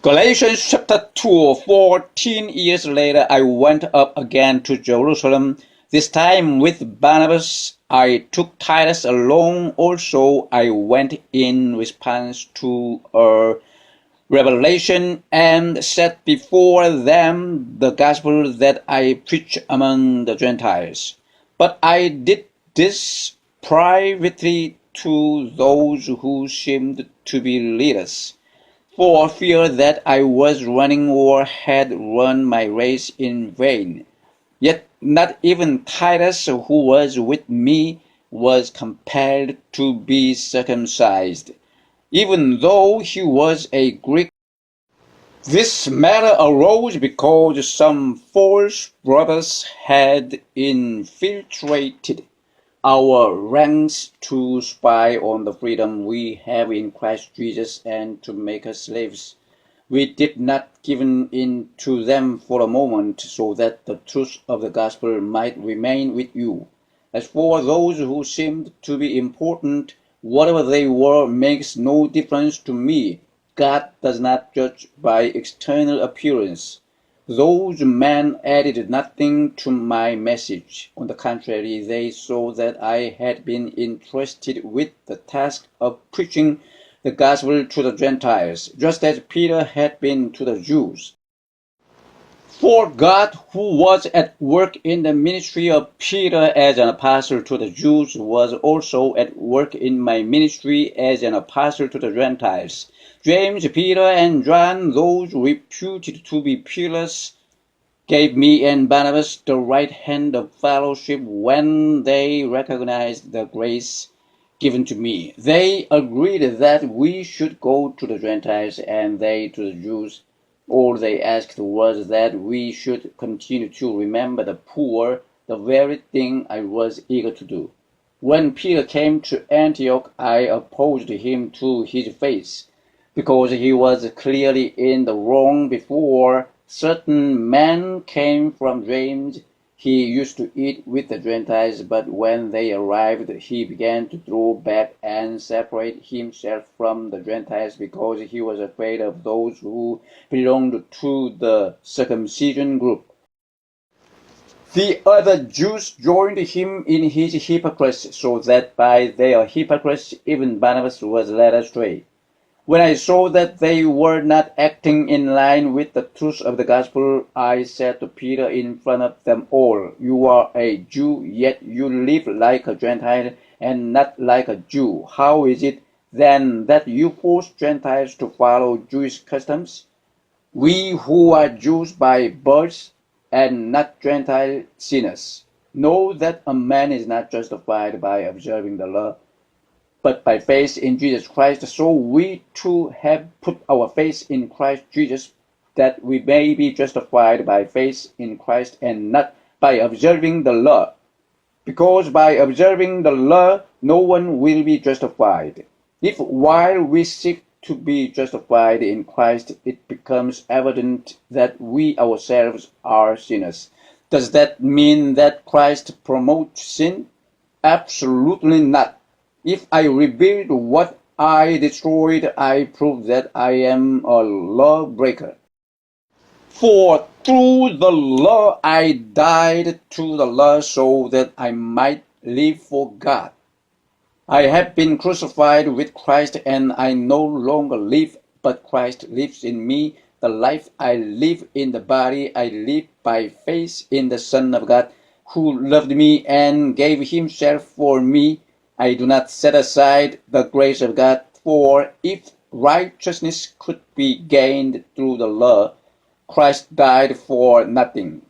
Galatians chapter 2, 14 years later, I went up again to Jerusalem. This time with Barnabas, I took Titus along. Also, I went in response to a revelation and set before them the gospel that I preach among the Gentiles. But I did this privately to those who seemed to be leaders, for fear that I was running or had run my race in vain. Yet not even Titus, who was with me, was compelled to be circumcised, even though he was a Greek. This matter arose because some false brothers had infiltrated our ranks to spy on the freedom we have in Christ Jesus and to make us slaves. We did not give in to them for a moment, so that the truth of the gospel might remain with you. As for those who seemed to be important, whatever they were makes no difference to me. God does not judge by external appearance. Those men added nothing to my message. On the contrary, they saw that I had been entrusted with the task of preaching the gospel to the Gentiles, just as Peter had been to the Jews. For God, who was at work in the ministry of Peter as an apostle to the Jews, was also at work in my ministry as an apostle to the Gentiles. James, Peter, and John, those reputed to be peerless, gave me and Barnabas the right hand of fellowship when they recognized the grace given to me. They agreed that we should go to the Gentiles and they to the Jews. All they asked was that we should continue to remember the poor, the very thing I was eager to do. When Peter came to Antioch, I opposed him to his face, because he was clearly in the wrong. Before certain men came from James, he used to eat with the Gentiles, but when they arrived, he began to draw back and separate himself from the Gentiles, because he was afraid of those who belonged to the circumcision group. The other Jews joined him in his hypocrisy, so that by their hypocrisy even Barnabas was led astray. When I saw that they were not acting in line with the truth of the gospel, I said to Peter in front of them all, "You are a Jew, yet you live like a Gentile and not like a Jew. How is it then that you force Gentiles to follow Jewish customs? We who are Jews by birth and not Gentile sinners know that a man is not justified by observing the law, but by faith in Jesus Christ. So we too have put our faith in Christ Jesus, that we may be justified by faith in Christ and not by observing the law. Because by observing the law, no one will be justified. If while we seek to be justified in Christ, it becomes evident that we ourselves are sinners, does that mean that Christ promotes sin? Absolutely not. If I rebuild what I destroyed, I prove that I am a lawbreaker. For through the law I died to the law so that I might live for God. I have been crucified with Christ, and I no longer live, but Christ lives in me. The life I live in the body, I live by faith in the Son of God, who loved me and gave himself for me. I do not set aside the grace of God, for if righteousness could be gained through the law, Christ died for nothing.